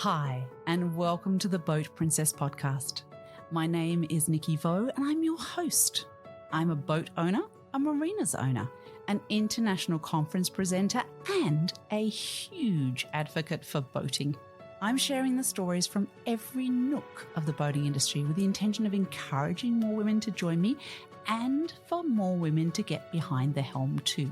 Hi, and welcome to the Boat Princess podcast. My name is Nikki Vo, and I'm your host. I'm a boat owner, a marinas owner, an international conference presenter, and a huge advocate for boating. I'm sharing the stories from every nook of the boating industry with the intention of encouraging more women to join me and for more women to get behind the helm too.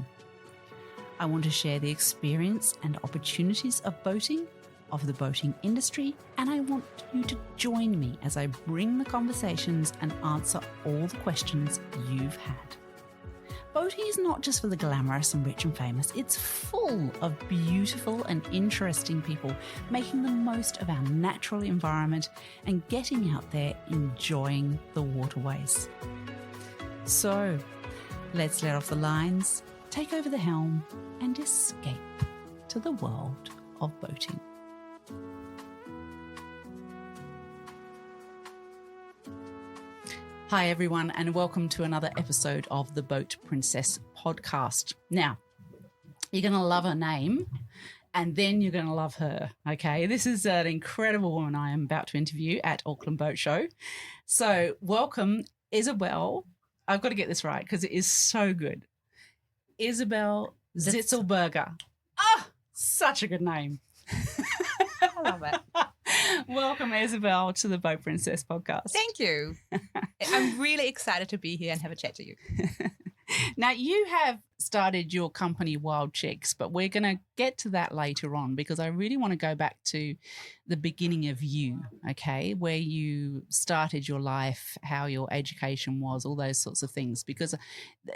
I want to share the experience and opportunities of boating, of the boating industry, and I want you to join me as I bring the conversations and answer all the questions you've had. Boating is not just for the glamorous and rich and famous. It's full of beautiful and interesting people making the most of our natural environment and getting out there enjoying the waterways. So let's let off the lines, take over the helm, and escape to the world of boating. Hi, everyone, and welcome to another episode of the Boat Princess podcast. Now, you're going to love her name, and then you're going to love her, okay? This is an incredible woman I am about to interview at Auckland Boat Show. So welcome, Isabell. I've got to get this right because it is so good. Isabell Zitzelberger. Ah, such a good name. I love it. Welcome, Isabell, to the Boat Princess podcast. Thank you. I'm really excited to be here and have a chat to you. Now, you have started your company, Wildchix, but we're going to get to that later on because I really want to go back to the beginning of you, okay, where you started your life, how your education was, all those sorts of things, because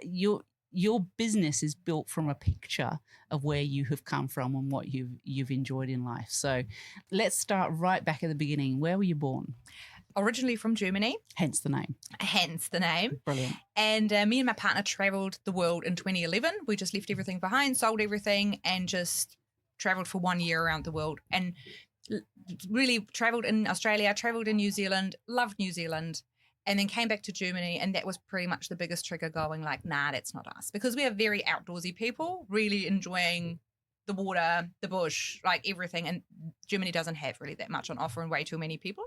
your business is built from a picture of where you have come from and what you've enjoyed in life. So let's start right back at the beginning. Where were you born? Originally from Germany. Hence the name. Brilliant. And me and my partner travelled the world in 2011. We just left everything behind, sold everything, and just travelled for 1 year around the world. And really travelled in Australia, travelled in New Zealand, loved New Zealand, and then came back to Germany. And that was pretty much the biggest trigger going like, nah, that's not us. Because we are very outdoorsy people, really enjoying the water, the bush, like everything. And Germany doesn't have really that much on offer and way too many people.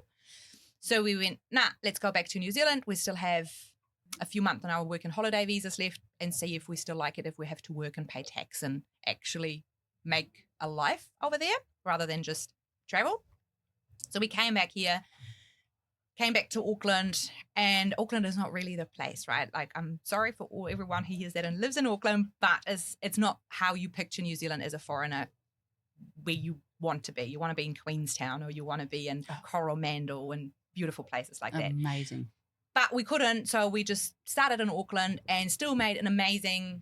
So we went, nah, let's go back to New Zealand. We still have a few months on our work and holiday visas left and see if we still like it, if we have to work and pay tax and actually make a life over there rather than just travel. So we came back here, came back to Auckland, and Auckland is not really the place, right? Like, I'm sorry for everyone who hears that and lives in Auckland, but it's not how you picture New Zealand as a foreigner where you want to be. You want to be in Queenstown or you want to be in Coromandel and beautiful places like that. Amazing. But we couldn't, so we just started in Auckland and still made an amazing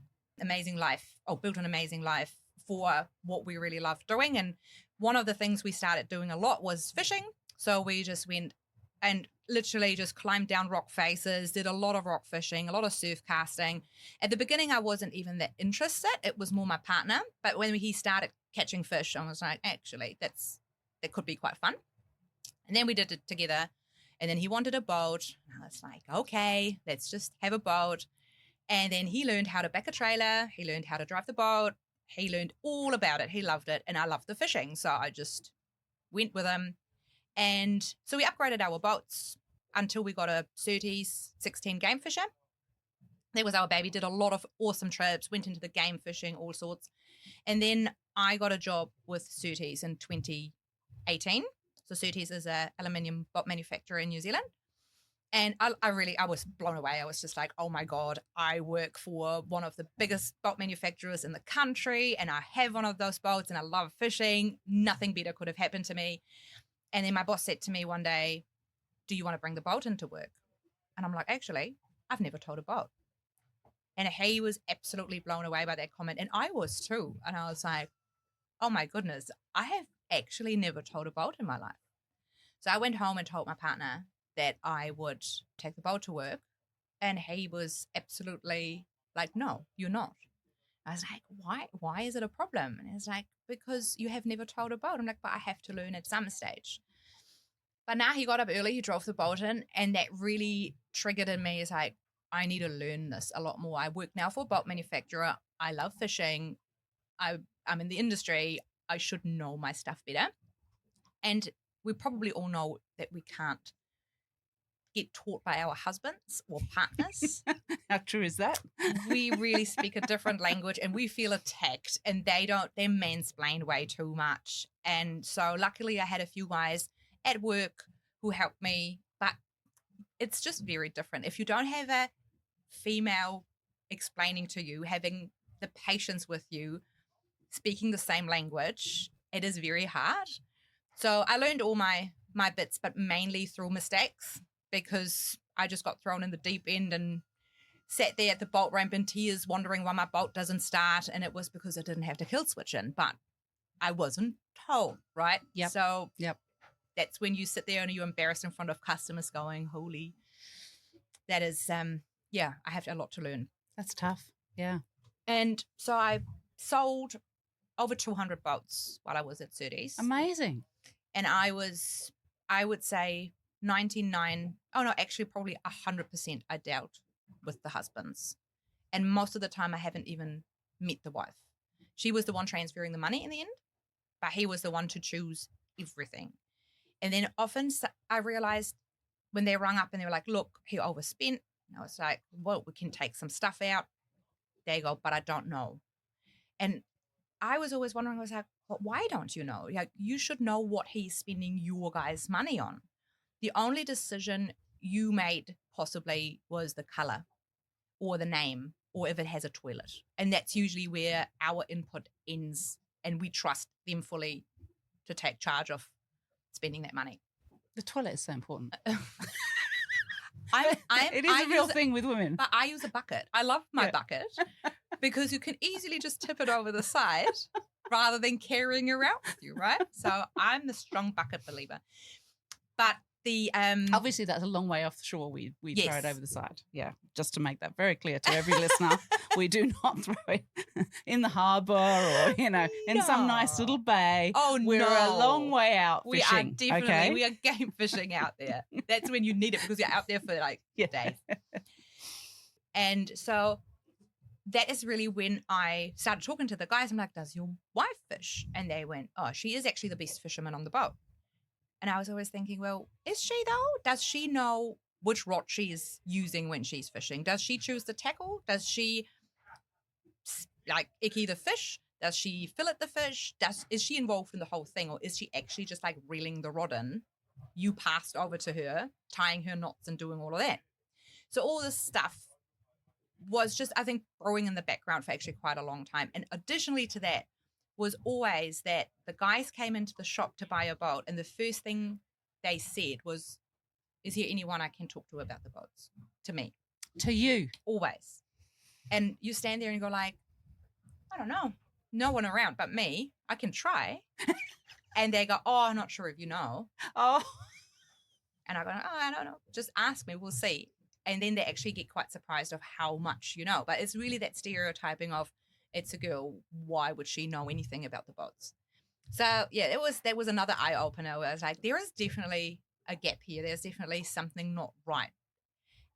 life, built an amazing life for what we really loved doing. And one of the things we started doing a lot was fishing. So we just went and literally just climbed down rock faces, did a lot of rock fishing, a lot of surf casting. At the beginning, I wasn't even that interested. It was more my partner. But when he started catching fish, I was like, actually, that could be quite fun. And then we did it together. And then he wanted a boat. And I was like, okay, let's just have a boat. And then he learned how to back a trailer. He learned how to drive the boat. He learned all about it. He loved it. And I loved the fishing. So I just went with him. And so we upgraded our boats until we got a Surtees 16 game fisher. That was our baby. Did a lot of awesome trips, went into the game fishing, all sorts. And then I got a job with Surtees in 2018. So Surtees is an aluminium boat manufacturer in New Zealand. And I was blown away. I was just like, oh my God, I work for one of the biggest boat manufacturers in the country and I have one of those boats and I love fishing. Nothing better could have happened to me. And then my boss said to me one day, do you want to bring the boat into work? And I'm like, actually, I've never towed a boat. And he was absolutely blown away by that comment. And I was too. And I was like, oh my goodness, I have actually never towed a boat in my life. So I went home and told my partner that I would take the boat to work. And he was absolutely like, no, you're not. I was like, why is it a problem? And he's like, because you have never towed a boat. I'm like, but I have to learn at some stage. But now he got up early, he drove the boat in, and that really triggered in me. Is like, I need to learn this a lot more. I work now for a boat manufacturer. I love fishing. I'm in the industry. I should know my stuff better. And we probably all know that we can't get taught by our husbands or partners. How true is that? We really speak a different language and we feel attacked, and they're mansplained way too much. And so luckily I had a few guys at work who helped me, but it's just very different. If you don't have a female explaining to you, having the patience with you, speaking the same language, it is very hard. So I learned all my bits, but mainly through mistakes, because I just got thrown in the deep end and sat there at the bolt ramp in tears wondering why my bolt doesn't start. And it was because I didn't have the kill switch in, but I wasn't told, right? Yep. So Yep. That's when you sit there and you're embarrassed in front of customers going, holy, that is, I have a lot to learn. That's tough. Yeah. And so I sold over 200 bolts while I was at Surtees. Amazing. And I would say probably 100% I dealt with the husbands. And most of the time I haven't even met the wife. She was the one transferring the money in the end, but he was the one to choose everything. And then often I realized when they rung up and they were like, look, he overspent. And I was like, well, we can take some stuff out. They go, but I don't know. And I was always wondering, I was like, well, why don't you know? Like, you should know what he's spending your guys' money on. The only decision you made possibly was the color or the name or if it has a toilet. And that's usually where our input ends, and we trust them fully to take charge of spending that money. The toilet is so important. It is a real thing with women. But I use a bucket. I love my bucket because you can easily just tip it over the side rather than carrying it around with you, right? So I'm the strong bucket believer. But the obviously that's a long way off the shore. We yes. throw it over the side. Yeah, just to make that very clear to every listener, we do not throw it in the harbour or in some nice little bay. Oh, we're a long way out fishing. We are game fishing out there. That's when you need it because you're out there for days. And so that is really when I started talking to the guys. I'm like, does your wife fish? And they went, oh, she is actually the best fisherman on the boat. And I was always thinking, well, is she though? Does she know which rod she's using when she's fishing? Does she choose the tackle? Does she icky the fish? Does she fillet the fish? Is she involved in the whole thing, or is she actually just reeling the rod in? You passed over to her, tying her knots and doing all of that. So all this stuff was just, I think, brewing in the background for actually quite a long time. And additionally to that was always that the guys came into the shop to buy a boat, and the first thing they said was, is there anyone I can talk to about the boats? To me. To you? Always. And you stand there and you go I don't know. No one around but me. I can try. And they go, oh, I'm not sure if you know. Oh. And I go, oh, I don't know. Just ask me. We'll see. And then they actually get quite surprised of how much you know. But it's really that stereotyping of, it's a girl, why would she know anything about the boats? So, yeah, that was another eye-opener where I was like, there is definitely a gap here. There's definitely something not right.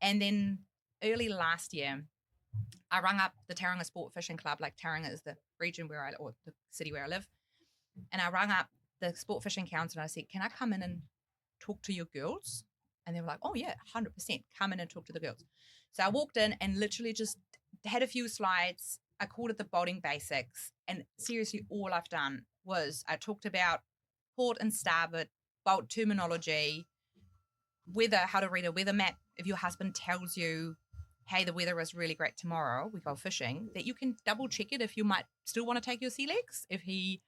And then early last year, I rang up the Tauranga Sport Fishing Club. Tauranga is the region or the city where I live. And I rang up the Sport Fishing Council and I said, can I come in and talk to your girls? And they were like, oh, yeah, 100%. Come in and talk to the girls. So I walked in and literally just had a few slides. I called it the boating basics. And seriously, all I've done was I talked about port and starboard, boat terminology, weather, how to read a weather map. If your husband tells you, hey, the weather is really great tomorrow, we go fishing, that you can double check it if you might still want to take your sea legs, if he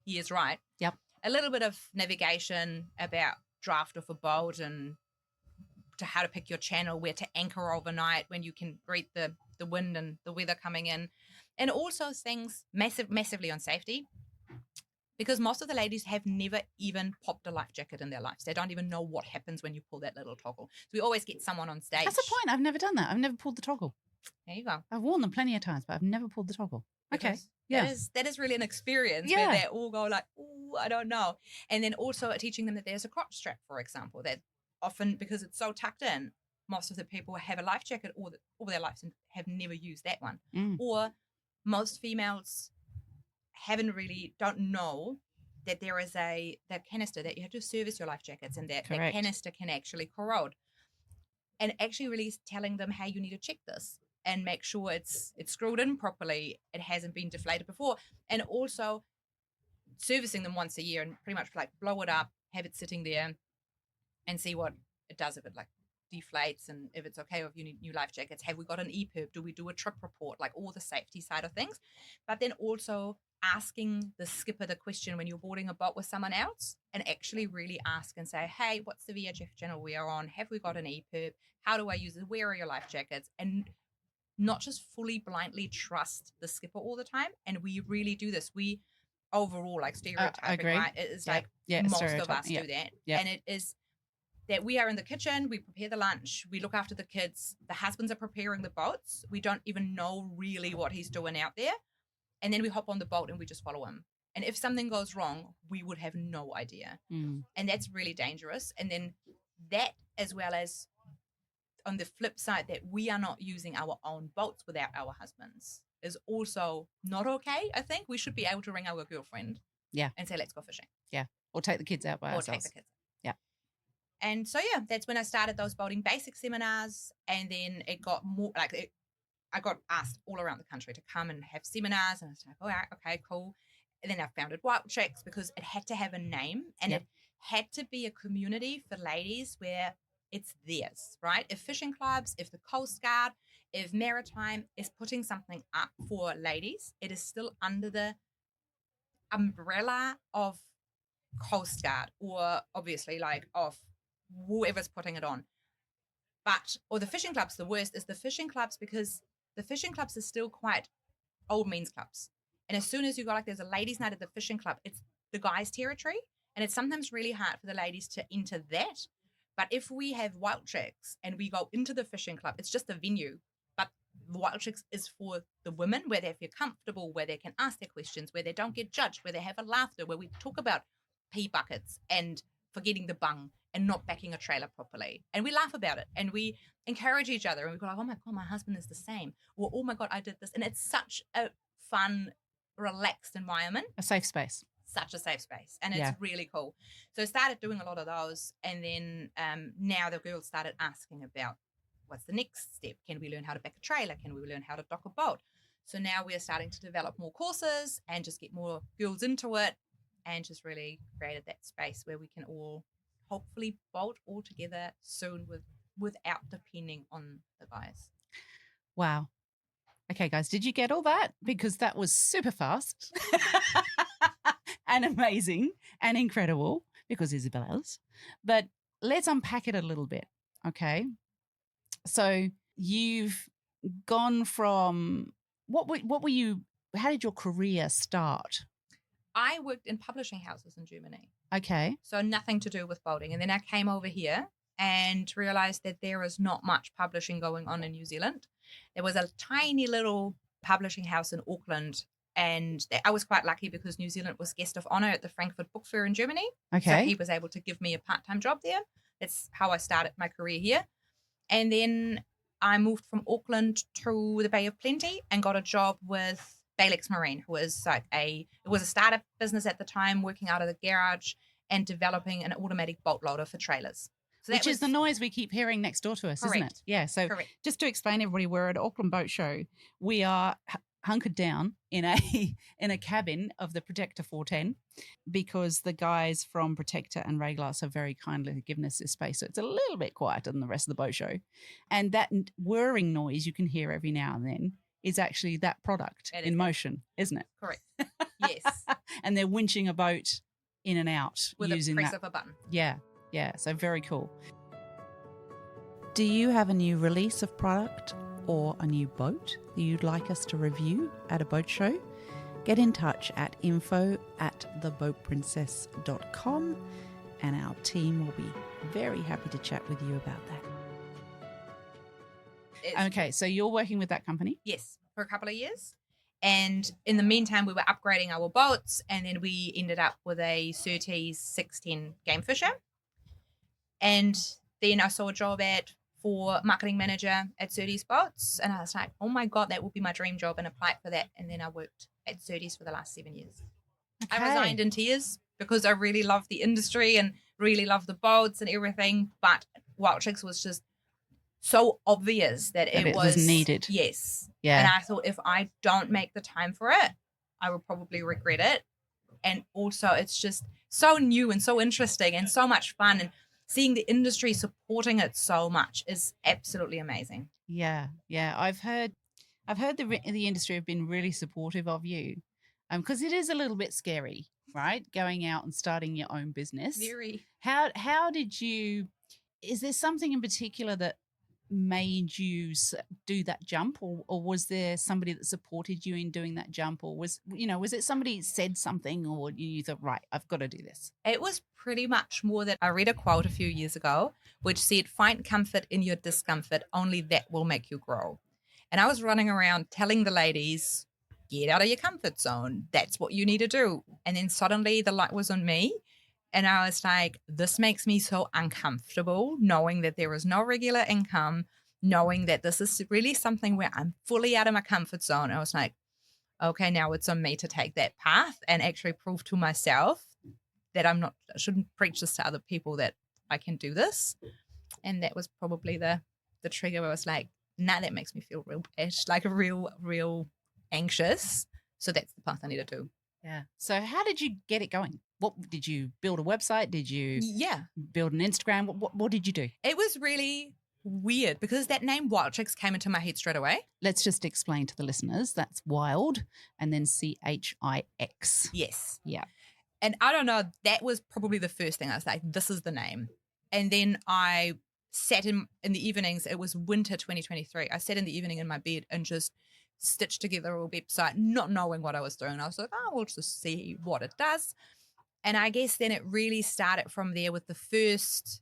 is right. Yep. A little bit of navigation about draft of a boat and to how to pick your channel, where to anchor overnight when you can read the wind and the weather coming in. And also things massively on safety, because most of the ladies have never even popped a life jacket in their lives. They don't even know what happens when you pull that little toggle. So we always get someone on stage. That's the point. I've never done that. I've never pulled the toggle. There you go. I've worn them plenty of times, but I've never pulled the toggle. Okay. Yeah. That is really an experience where they all go oh, I don't know. And then also teaching them that there's a crotch strap, for example, that often, because it's so tucked in, most of the people have a life jacket all their lives and have never used that one. Or most females don't know that there is that canister that you have to service your life jackets, and that Correct. canister can actually corrode. And actually really telling them, hey, you need to check this and make sure it's screwed in properly. It hasn't been deflated before. And also servicing them once a year and pretty much like blow it up, have it sitting there and see what it does, if it like deflates and if it's okay, or if you need new life jackets. Have we got an EPIRB? Do we do a trip report? Like all the safety side of things. But then also asking the skipper the question when you're boarding a boat with someone else, and actually really ask and say, hey, what's the VHF channel we are on? Have we got an EPIRB? How do I use it? Where are your life jackets? And not just fully blindly trust the skipper all the time. And we really do this. We overall, like stereotyping, right? It is like most of us do that. And it is that we are in the kitchen, we prepare the lunch, we look after the kids, the husbands are preparing the boats. We don't even know really what he's doing out there. And then we hop on the boat and we just follow him. And if something goes wrong, we would have no idea. And that's really dangerous. And then that, as well as on the flip side, that we are not using our own boats without our husbands, is also not okay. I think we should be able to ring our girlfriend and say, let's go fishing. Yeah. Or take the kids out by ourselves. Or take the kids. And so, that's when I started those boating basic seminars. And then it got more like I got asked all around the country to come and have seminars. And I was like, all right, okay, cool. And then I founded Wildchix because it had to have a name, and it had to be a community for ladies where it's theirs, right? If fishing clubs, if the Coast Guard, if Maritime is putting something up for ladies, it is still under the umbrella of Coast Guard, or obviously like of whoever's putting it on. But, or the fishing clubs, the worst is the fishing clubs, because the fishing clubs are still quite old men's clubs. And as soon as you go, like, there's a ladies' night at the fishing club, it's the guys' territory. And it's sometimes really hard for the ladies to enter that. But if we have Wildchix and we go into the fishing club, it's just a venue. But Wildchix is for the women, where they feel comfortable, where they can ask their questions, where they don't get judged, where they have a laughter, where we talk about pea buckets and forgetting the bung and not backing a trailer properly. And we laugh about it and we encourage each other, and we go like, oh my God, my husband is the same. Or, oh my God, I did this. And it's such a fun, relaxed environment. A safe space. Such a safe space. And it's really cool. So I started doing a lot of those. And then now the girls started asking about, what's the next step? Can we learn how to back a trailer? Can we learn how to dock a boat? So now we are starting to develop more courses and just get more girls into it, and just really created that space where we can all hopefully boat all together soon without depending on the guys. Wow. Okay, guys, did you get all that? Because that was super fast and amazing and incredible, because Isabell's. But let's unpack it a little bit, okay? So you've gone from how did your career start? I worked in publishing houses in Germany. Okay. So nothing to do with boating. And then I came over here and realized that there is not much publishing going on in New Zealand. There was a tiny little publishing house in Auckland, and I was quite lucky because New Zealand was guest of honor at the Frankfurt Book Fair in Germany. Okay. So he was able to give me a part-time job there. That's how I started my career here. And then I moved from Auckland to the Bay of Plenty and got a job with Wildchix Marine, who was it was a startup business at the time, working out of the garage and developing an automatic boat loader for trailers. So which is the noise we keep hearing next door to us, correct. Isn't it? Yeah. So just to explain, everybody, we're at Auckland Boat Show. We are hunkered down in a cabin of the Protector 410, because the guys from Protector and Rayglass have very kindly given us this space. So it's a little bit quieter than the rest of the boat show. And that whirring noise you can hear every now and then is actually that product in motion, isn't it? Correct. Yes. And they're winching a boat in and out with using a press of a button. Yeah. So very cool. Do you have a new release of product or a new boat that you'd like us to review at a boat show? Get in touch at info@theboatprincess.com, and our team will be very happy to chat with you about that. Okay, so you're working with that company? Yes, for a couple of years. And in the meantime, we were upgrading our boats, and then we ended up with a Surtees 610 Game Fisher. And then I saw a job ad for marketing manager at Surtees Boats, and I was like, oh my God, that would be my dream job, and applied for that. And then I worked at Surtees for the last 7 years. Okay. I resigned in tears because I really love the industry and really love the boats and everything. But Wildchix was just so obvious that That it it was needed. Yes. Yeah. And I thought if I don't make the time for it, I will probably regret it. And also it's just so new and so interesting and so much fun, and seeing the industry supporting it so much is absolutely amazing. Yeah. I've heard the industry have been really supportive of you, because it is a little bit scary, right? Going out and starting your own business. Very. How did you? Is there something in particular that made you do that jump, or was there somebody that supported you in doing that jump, or was it somebody said something, or you thought, right, I've got to do this? It was pretty much more that I read a quote a few years ago which said, find comfort in your discomfort, only that will make you grow. And I was running around telling the ladies, get out of your comfort zone, that's what you need to do. And then suddenly the light was on me, and I was like, this makes me so uncomfortable, knowing that there is no regular income, knowing that this is really something where I'm fully out of my comfort zone. I was like, okay, now it's on me to take that path and actually prove to myself that I shouldn't preach this to other people, that I can do this. And that was probably the trigger where I was like, nah, that makes me feel real bad, like a real anxious. So that's the path I need to do. Yeah. So how did you get it going? What did you build a website? Did you build an Instagram? What did you do? It was really weird because that name Wildchix came into my head straight away. Let's just explain to the listeners. That's wild and then CHIX. Yes. Yeah. And I don't know, that was probably the first thing I was like, this is the name. And then I sat in the evenings, it was winter 2023. I sat in the evening in my bed and just stitched together a website, not knowing what I was doing. I was like, oh, we'll just see what it does. And I guess then it really started from there with the first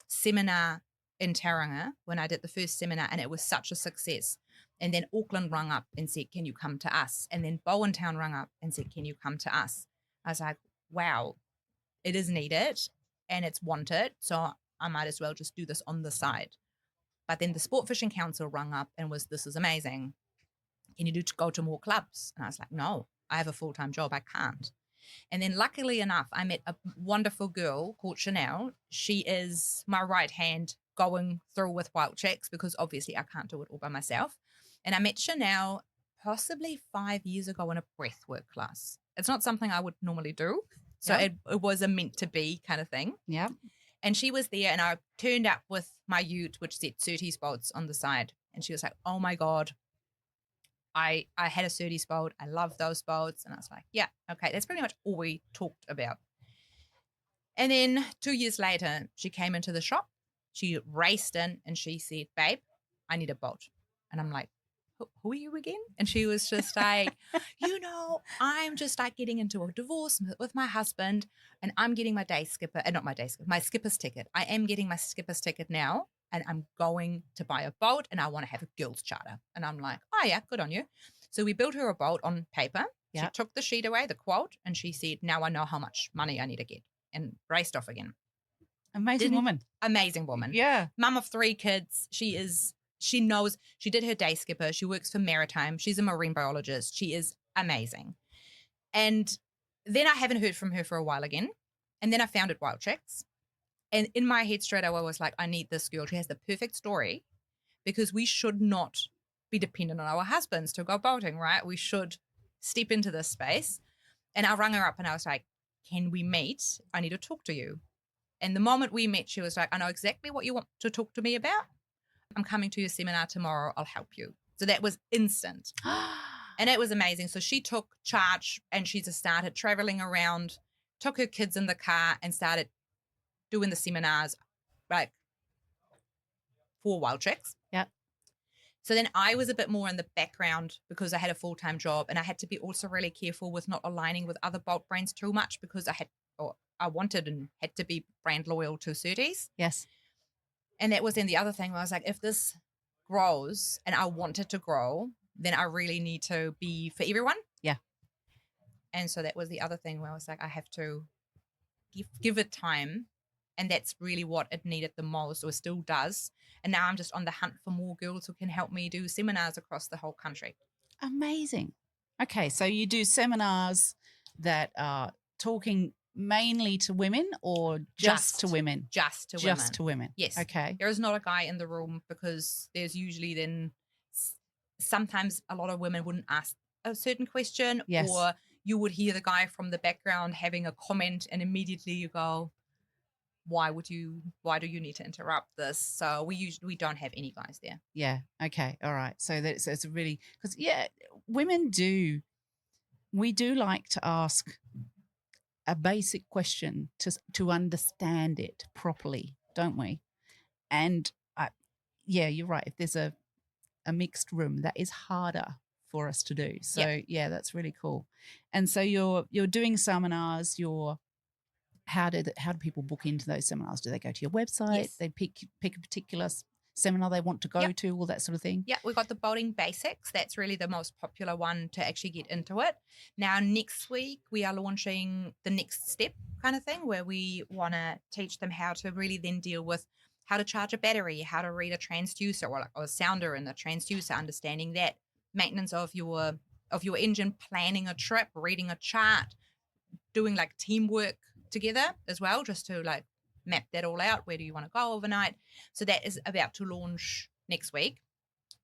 seminar in Tauranga, when I did the first seminar, and it was such a success. And then Auckland rung up and said, can you come to us? And then Bowen Town rung up and said, can you come to us? I was like, wow, it is needed and it's wanted. So I might as well just do this on the side. But then the Sport Fishing Council rung up and was, this is amazing. Can you go to more clubs? And I was like, no, I have a full-time job. I can't. And then luckily enough, I met a wonderful girl called Chanel. She is my right hand going through with Wildchix, because obviously I can't do it all by myself. And I met Chanel possibly 5 years ago in a breathwork class. It's not something I would normally do. So it was a meant to be kind of thing. Yeah. And she was there, and I turned up with my ute, which said Surtees boats on the side. And she was like, oh my God, I had a Surtees boat. I love those boats. And I was like, yeah, okay. That's pretty much all we talked about. And then 2 years later, she came into the shop. She raced in and she said, babe, I need a boat. And I'm like, who are you again? And she was just like, I'm just like getting into a divorce with my husband, and I'm getting my my skipper's ticket. I am getting my skipper's ticket now, and I'm going to buy a boat, and I want to have a girls' charter. And I'm like, oh yeah, good on you. So we built her a boat on paper. She took the sheet away, the quote, and she said, now I know how much money I need to get, and raced off again. Amazing woman. Yeah. Mum of 3 kids. She knows, she did her day skipper. She works for Maritime. She's a marine biologist. She is amazing. And then I haven't heard from her for a while again. And then I founded Wildchix. And in my head straight away, I was like, I need this girl. She has the perfect story, because we should not be dependent on our husbands to go boating, right? We should step into this space. And I rang her up and I was like, can we meet? I need to talk to you. And the moment we met, she was like, I know exactly what you want to talk to me about. I'm coming to your seminar tomorrow. I'll help you. So that was instant. And it was amazing. So she took charge and she just started traveling around, took her kids in the car and started doing the seminars, like, for Wildchix. Yeah. So then I was a bit more in the background because I had a full-time job, and I had to be also really careful with not aligning with other boat brands too much, because I wanted and had to be brand loyal to Surtees. Yes. And that was then the other thing where I was like, if this grows and I want it to grow, then I really need to be for everyone. Yeah. And so that was the other thing where I was like, I have to give it time. And that's really what it needed the most, or still does. And now I'm just on the hunt for more girls who can help me do seminars across the whole country. Amazing. Okay, so you do seminars that are talking mainly to women or just to women? Just to women. Just to women. Yes. Okay. There is not a guy in the room because there's usually then sometimes a lot of women wouldn't ask a certain question, Yes. or you would hear the guy from the background having a comment and immediately you go, why do you need to interrupt this? So we don't have any guys there. Yeah. Okay. All right. So it's a really, because women we do like to ask a basic question to understand it properly, don't we? And you're right. If there's a mixed room, that is harder for us to do. So that's really cool. And so you're doing seminars. How do people book into those seminars? Do they go to your website? Yes. They pick a particular seminar they want to go to, all that sort of thing? Yeah, we got the boating basics. That's really the most popular one to actually get into it. Now, next week, we are launching the next step kind of thing where we want to teach them how to really then deal with how to charge a battery, how to read a transducer or a sounder in the transducer, understanding that, maintenance of your engine, planning a trip, reading a chart, doing like teamwork together as well, just to like map that all out. Where do you want to go overnight? So that is about to launch next week.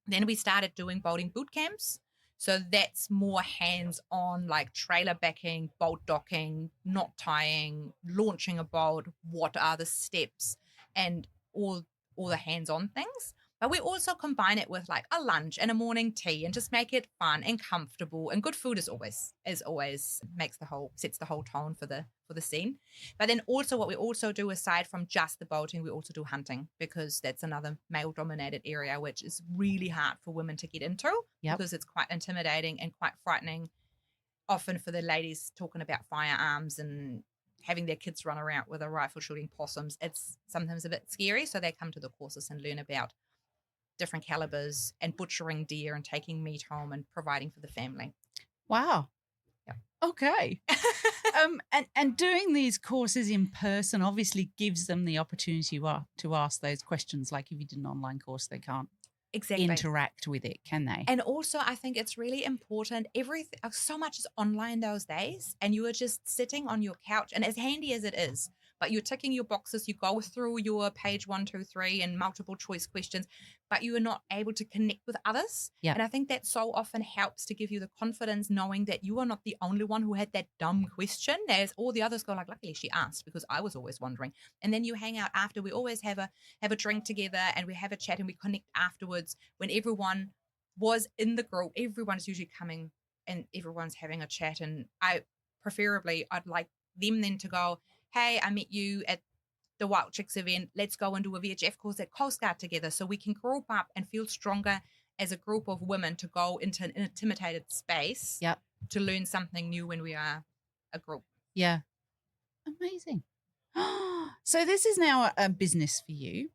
Then we started doing boating boot camps. So that's more hands-on, like trailer backing, boat docking, knot tying, launching a boat, what are the steps, and all the hands-on things. But we also combine it with like a lunch and a morning tea and just make it fun and comfortable. And good food is always sets the whole tone for the scene. But then also what we also do, aside from just the boating, we also do hunting, because that's another male dominated area, which is really hard for women to get into because it's quite intimidating and quite frightening. Often for the ladies talking about firearms and having their kids run around with a rifle shooting possums, it's sometimes a bit scary. So they come to the courses and learn about different calibers and butchering deer and taking meat home and providing for the family. Wow. Yeah. Okay. And doing these courses in person obviously gives them the opportunity to ask those questions. Like if you did an online course, they can't interact with it, can they? And also, I think it's really important. So much is online those days, and you are just sitting on your couch, and as handy as it is, but you're ticking your boxes, you go through your page 1, 2, 3 and multiple choice questions, but you are not able to connect with others. Yeah. And I think that so often helps to give you the confidence knowing that you are not the only one who had that dumb question. As all the others go like, luckily she asked, because I was always wondering. And then you hang out after. We always have a drink together and we have a chat and we connect afterwards. When everyone was in the group, everyone's usually coming and everyone's having a chat. And I'd like them then to go, hey, I met you at the Wildchix event. Let's go and do a VHF course at Coast Guard together, so we can group up and feel stronger as a group of women to go into an intimidated space to learn something new when we are a group. Yeah. Amazing. So this is now a business for you.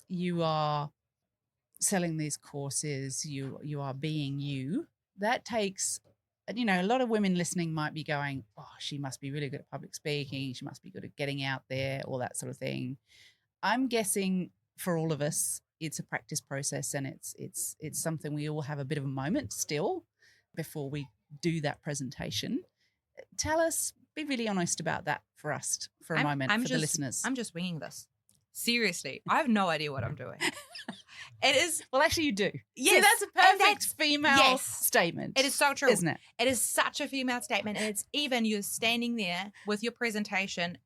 You are selling these courses. You are being you. That takes, a lot of women listening might be going, oh, she must be really good at public speaking. She must be good at getting out there, all that sort of thing. I'm guessing for all of us, it's a practice process, and it's something we all have a bit of a moment still before we do that presentation. Tell us, be really honest about that for us for a moment, the listeners. I'm just winging this. Seriously, I have no idea what I'm doing. It is. Well, actually, you do. Yes. See, that's a perfect female statement. It is so true. Isn't it? It is such a female statement. And it's even you're standing there with your presentation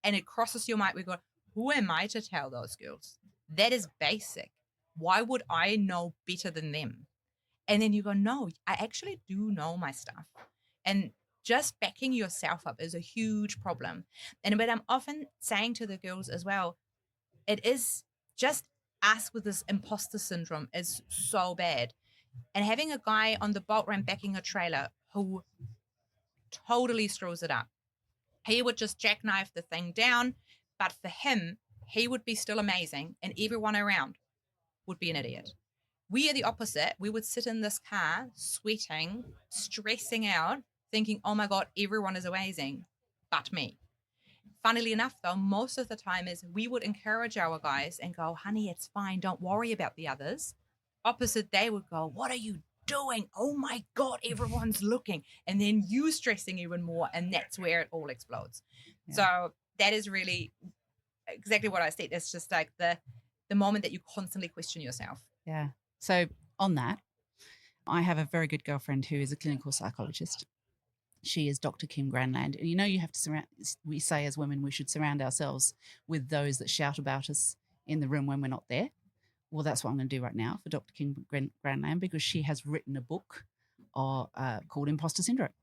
and it crosses your mind. We go, who am I to tell those girls? That is basic. Why would I know better than them? And then you go, no, I actually do know my stuff. And just backing yourself up is a huge problem. And what I'm often saying to the girls as well, it is just us with this imposter syndrome is so bad. And having a guy on the boat ramp backing a trailer who totally screws it up. He would just jackknife the thing down, but for him, he would be still amazing and everyone around would be an idiot. We are the opposite. We would sit in this car sweating, stressing out, thinking, oh my God, everyone is amazing, but me. Funnily enough, though, most of the time is we would encourage our guys and go, honey, it's fine. Don't worry about the others. Opposite, they would go, what are you doing? Oh my God, everyone's looking. And then you stressing even more. And that's where it all explodes. So that is really exactly what I said. It's just like the moment that you constantly question yourself. Yeah. So on that, I have a very good girlfriend who is a clinical psychologist. She is Dr. Kim Granland. And you have to we say as women, we should surround ourselves with those that shout about us in the room when we're not there. Well, that's what I'm going to do right now for Dr. Kim Granland, because she has written a book called Imposter Syndrome.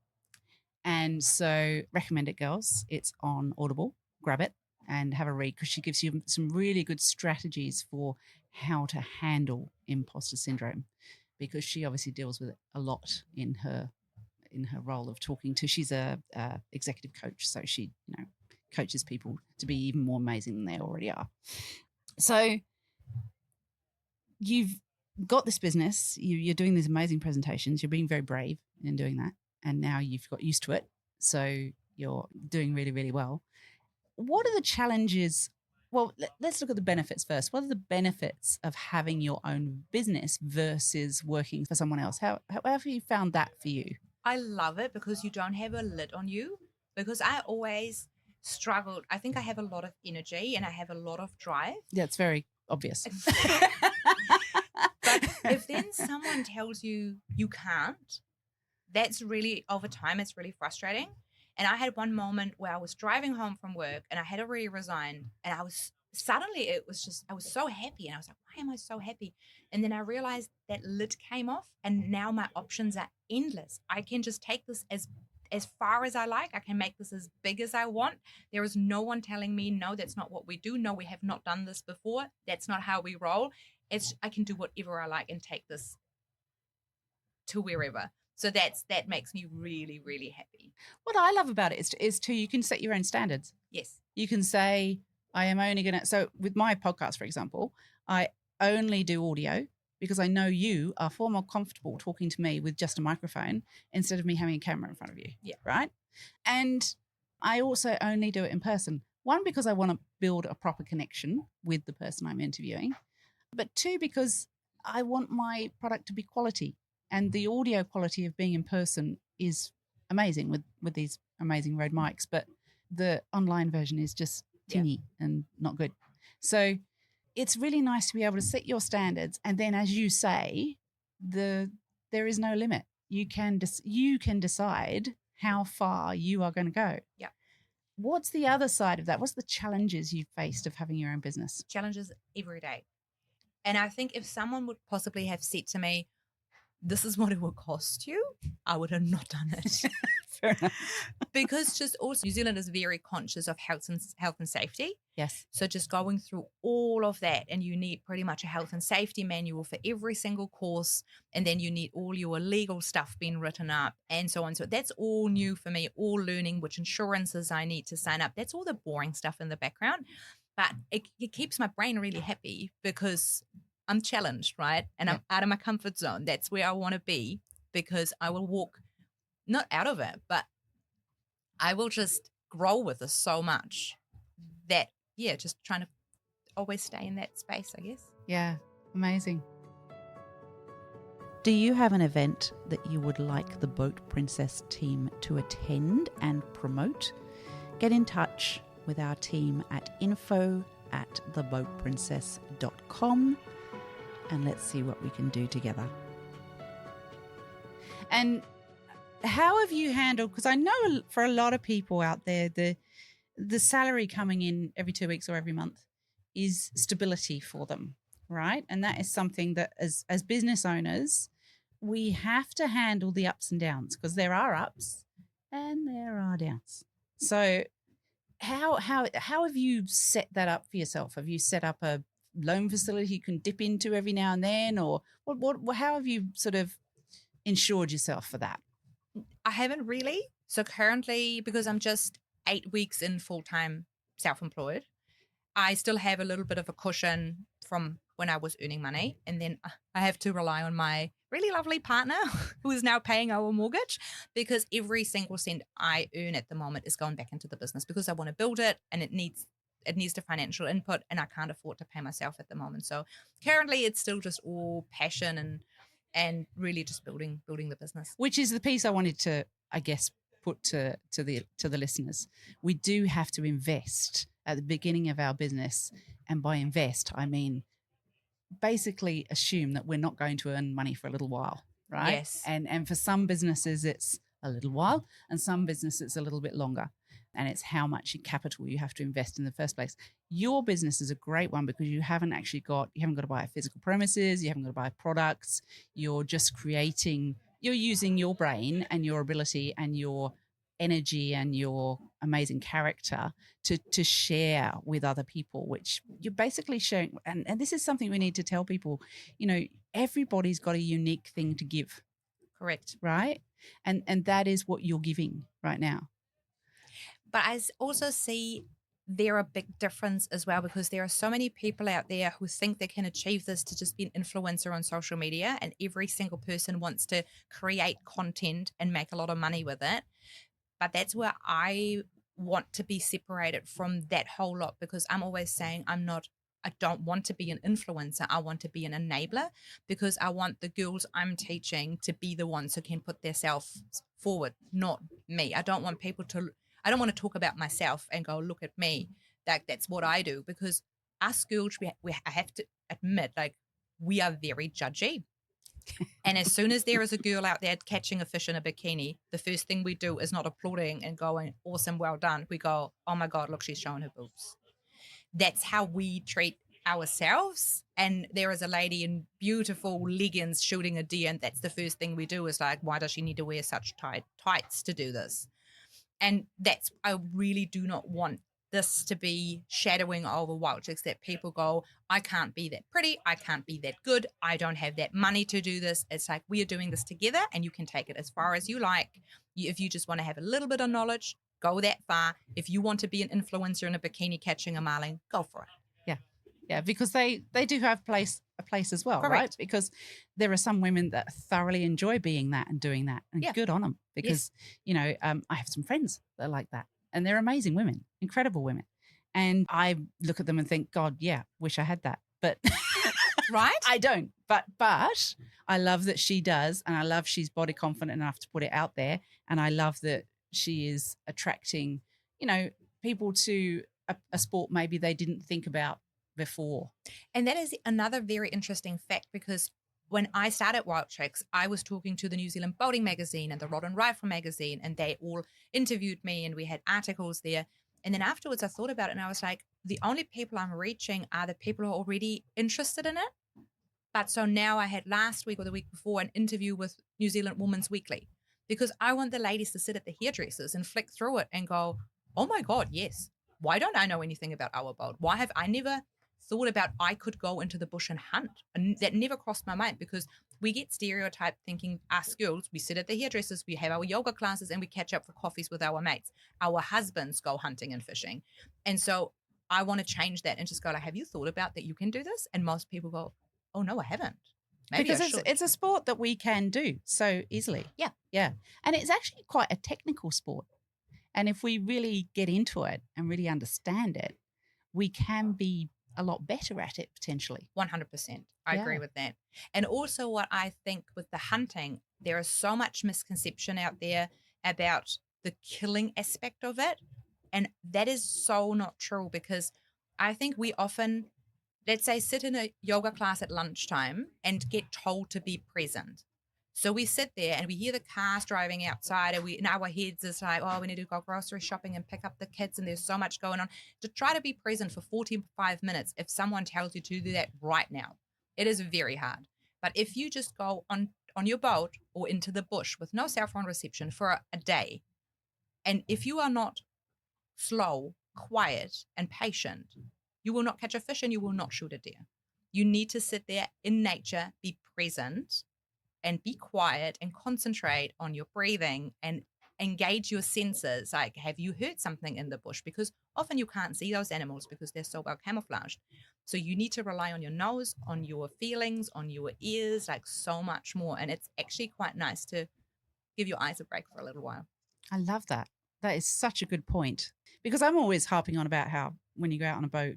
And so recommend it, girls. It's on Audible. Grab it and have a read, because she gives you some really good strategies for how to handle imposter syndrome, because she obviously deals with it a lot in her role of talking to. She's a executive coach, so she coaches people to be even more amazing than they already are. So you've got this business, you're doing these amazing presentations, you're being very brave in doing that, and now you've got used to it, so you're doing really, really well. What are the challenges? Well, let's look at the benefits first. What are the benefits of having your own business versus working for someone else? How have you found that for you? I love it because you don't have a lid on you, because I always struggled. I think I have a lot of energy and I have a lot of drive. Yeah, it's very obvious. But if then someone tells you you can't, that's really, over time, it's really frustrating. And I had one moment where I was driving home from work and I had already resigned, and I was so happy. And I was like, why am I so happy? And then I realized that lid came off, and now my options are endless. I can just take this as far as I like. I can make this as big as I want. There is no one telling me, no, that's not what we do. No, we have not done this before. That's not how we roll. I can do whatever I like and take this to wherever. So that makes me really, really happy. What I love about it is you can set your own standards. Yes. You can say, I am only going to, so with my podcast, for example, I only do audio because I know you are far more comfortable talking to me with just a microphone instead of me having a camera in front of you. Yeah. Right. And I also only do it in person. One, because I want to build a proper connection with the person I'm interviewing, but two, because I want my product to be quality. And the audio quality of being in person is amazing with these amazing Rode mics, but the online version is just tinny and not good. So it's really nice to be able to set your standards, and then, as you say, there is no limit. You can decide how far you are going to go. Yeah. What's the other side of that? What's the challenges you've faced of having your own business? Challenges every day. And I think if someone would possibly have said to me, this is what it will cost you, I would have not done it. Fair enough. Because just also New Zealand is very conscious of health and safety. Yes. So just going through all of that, and you need pretty much a health and safety manual for every single course, and then you need all your legal stuff being written up and so on. So that's all new for me, all learning which insurances I need to sign up. That's all the boring stuff in the background. But it keeps my brain really happy because I'm challenged, right? And I'm out of my comfort zone. That's where I want to be, because I will walk, not out of it, but I will just grow with this so much that, just trying to always stay in that space, I guess. Yeah, amazing. Do you have an event that you would like the Boat Princess team to attend and promote? Get in touch with our team at info@theboatprincess.com and let's see what we can do together. And how have you handled, because I know for a lot of people out there, the salary coming in every 2 weeks or every month is stability for them, right? And that is something that as business owners, we have to handle the ups and downs, because there are ups and there are downs. So how have you set that up for yourself? Have you set up a loan facility you can dip into every now and then, or how have you sort of insured yourself for that? I haven't really. So currently, because I'm just 8 weeks in full-time self-employed, I still have a little bit of a cushion from when I was earning money. And then I have to rely on my really lovely partner who is now paying our mortgage, because every single cent I earn at the moment is going back into the business, because I want to build it and it needs the financial input, and I can't afford to pay myself at the moment. So currently it's still just all passion and really just building the business. Which is the piece I wanted to, I guess, put to the listeners. We do have to invest at the beginning of our business, and by invest I mean basically assume that we're not going to earn money for a little while, right? Yes. And for some businesses it's a little while, and some businesses it's a little bit longer. And it's how much capital you have to invest in the first place. Your business is a great one because you haven't got to buy physical premises, you haven't got to buy products. You're just you're using your brain and your ability and your energy and your amazing character to share with other people, which you're basically sharing. And this is something we need to tell people, everybody's got a unique thing to give. Correct. Right? And that is what you're giving right now. But I also see there a big difference as well, because there are so many people out there who think they can achieve this to just be an influencer on social media, and every single person wants to create content and make a lot of money with it. But that's where I want to be separated from that whole lot, because I'm always saying I don't want to be an influencer. I want to be an enabler, because I want the girls I'm teaching to be the ones who can put themselves forward, not me. I don't want to talk about myself and go, look at me. That's what I do, because us girls, I have to admit, like, we are very judgy. And as soon as there is a girl out there catching a fish in a bikini, the first thing we do is not applauding and going, awesome, well done. We go, oh my God, look, she's showing her boobs. That's how we treat ourselves. And there is a lady in beautiful leggings shooting a deer, and that's the first thing we do is like, why does she need to wear such tights to do this? And I really do not want this to be shadowing over Wildchix, that people go, I can't be that pretty, I can't be that good, I don't have that money to do this. It's like, we are doing this together, and you can take it as far as you like. If you just want to have a little bit of knowledge, go that far. If you want to be an influencer in a bikini catching a marlin, go for it. Yeah, because they do have a place as well. Correct. Right? Because there are some women that thoroughly enjoy being that and doing that, and good on them. Because I have some friends that are like that, and they're amazing women, incredible women, and I look at them and think, God, yeah, wish I had that, but right, I don't. But I love that she does, and I love she's body confident enough to put it out there, and I love that she is attracting, people to a sport maybe they didn't think about before. And that is another very interesting fact, because when I started Wildchix, I was talking to the New Zealand Boating Magazine and the Rod and Rifle Magazine, and they all interviewed me and we had articles there. And then afterwards I thought about it, and I was like, the only people I'm reaching are the people who are already interested in it. But so now I had last week or the week before an interview with New Zealand Women's Weekly, because I want the ladies to sit at the hairdressers and flick through it and go, oh my God, yes. Why don't I know anything about our boat? Why have I never thought about I could go into the bush and hunt? And that never crossed my mind, because we get stereotyped thinking us girls, we sit at the hairdressers, we have our yoga classes, and we catch up for coffees with our mates. Our husbands go hunting and fishing. And so I want to change that and just go like, have you thought about that you can do this? And most people go, oh no, I haven't. Maybe because it's a sport that we can do so easily. Yeah. And it's actually quite a technical sport. And if we really get into it and really understand it, we can be a lot better at it potentially. 100%. I agree with that. And also what I think with the hunting, there is so much misconception out there about the killing aspect of it. And that is so not true, because I think we often, let's say, sit in a yoga class at lunchtime and get told to be present. So we sit there and we hear the cars driving outside, and in our heads is like, oh, we need to go grocery shopping and pick up the kids, and there's so much going on. To try to be present for 45 minutes, if someone tells you to do that right now, it is very hard. But if you just go on your boat or into the bush with no cell phone reception for a day, and if you are not slow, quiet, and patient, you will not catch a fish and you will not shoot a deer. You need to sit there in nature, be present, and be quiet and concentrate on your breathing and engage your senses. Like, have you heard something in the bush? Because often you can't see those animals because they're so well camouflaged. So you need to rely on your nose, on your feelings, on your ears, like so much more. And it's actually quite nice to give your eyes a break for a little while. I love that. That is such a good point, because I'm always harping on about how when you go out on a boat,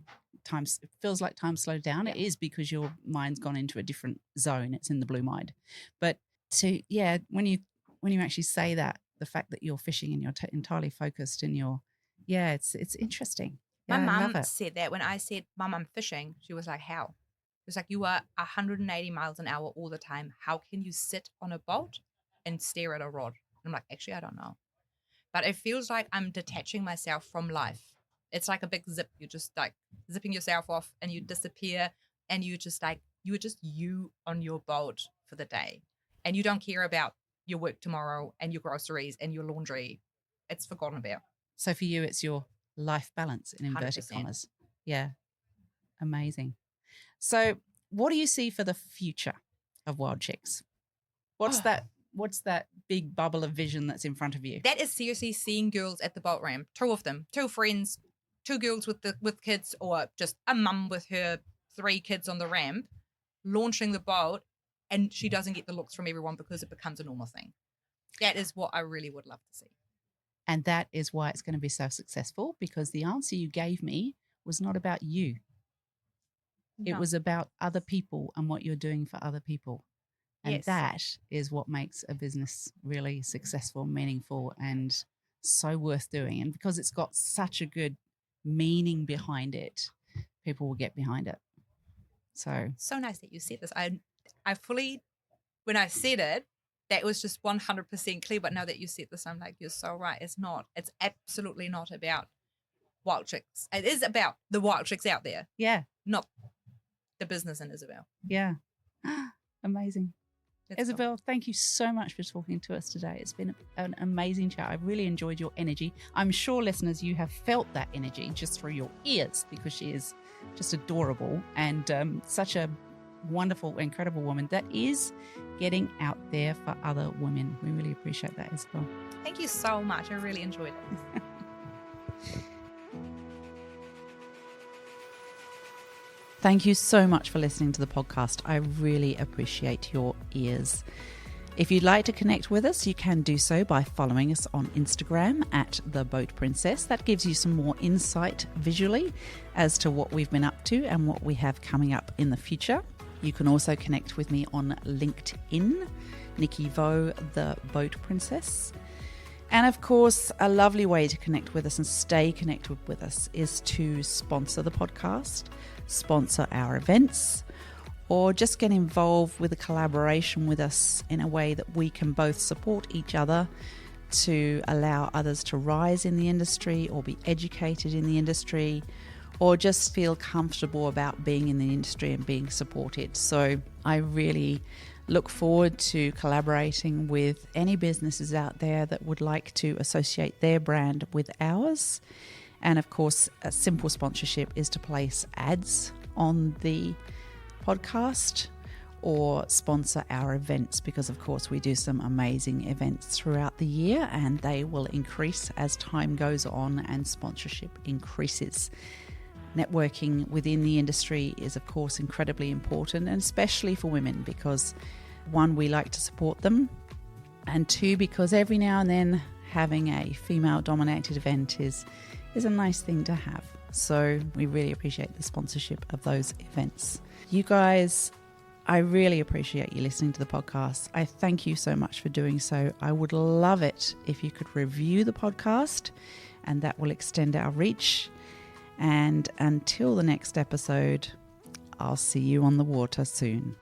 it feels like time slowed down. Yeah. It is because your mind's gone into a different zone. It's in the blue mind. But when you actually say that, the fact that you're fishing and you're entirely focused and it's interesting. My Yeah, I love mum it. said that when I said, Mum, I'm fishing, she was like, how? She was like, you are 180 miles an hour all the time. How can you sit on a boat and stare at a rod? I'm like, actually, I don't know. But it feels like I'm detaching myself from life. It's like a big zip. You're just like zipping yourself off and you disappear and you are just you on your boat for the day. And you don't care about your work tomorrow and your groceries and your laundry. It's forgotten about. So for you, it's your life balance in inverted 100%. commas. Yeah. Amazing. So what do you see for the future of Wildchix? What's that big bubble of vision that's in front of you? That is seriously seeing girls at the boat ramp, 2 of them, 2 friends, 2 girls with kids, or just a mum with her 3 kids on the ramp, launching the boat, and she doesn't get the looks from everyone because it becomes a normal thing. That is what I really would love to see. And that is why it's going to be so successful, because the answer you gave me was not about you. No. It was about other people and what you're doing for other people. And Yes. that is what makes a business really successful, meaningful, and so worth doing. And because it's got such a good meaning behind it, people will get behind it. So nice that you said this. I fully, when I said it, that was just 100% clear. But now that you said this, I'm like, you're so right. It's not. It's absolutely not about Wildchix. It is about the Wildchix out there. yeah, Not the business in Isabell. yeah. Amazing. That's Isabell, cool. thank you so much for talking to us today. It's been an amazing chat. I've really enjoyed your energy. I'm sure, listeners, you have felt that energy just through your ears, because she is just adorable and such a wonderful, incredible woman that is getting out there for other women. We really appreciate that, Isabell. Thank you so much. I really enjoyed it. Thank you so much for listening to the podcast. I really appreciate your ears. If you'd like to connect with us, you can do so by following us on Instagram at The Boat Princess. That gives you some more insight visually as to what we've been up to and what we have coming up in the future. You can also connect with me on LinkedIn, Nikki Vo, The Boat Princess. And of course, a lovely way to connect with us and stay connected with us is to sponsor the podcast, sponsor our events, or just get involved with a collaboration with us in a way that we can both support each other to allow others to rise in the industry or be educated in the industry, or just feel comfortable about being in the industry and being supported. So I really look forward to collaborating with any businesses out there that would like to associate their brand with ours. And of course, a simple sponsorship is to place ads on the podcast or sponsor our events, because of course we do some amazing events throughout the year and they will increase as time goes on and sponsorship increases. Networking within the industry is of course incredibly important, and especially for women, because 1, we like to support them, and 2, because every now and then having a female dominated event is a nice thing to have. So we really appreciate the sponsorship of those events. You guys, I really appreciate you listening to the podcast. I thank you so much for doing so. I would love it if you could review the podcast, and that will extend our reach. And until the next episode, I'll see you on the water soon.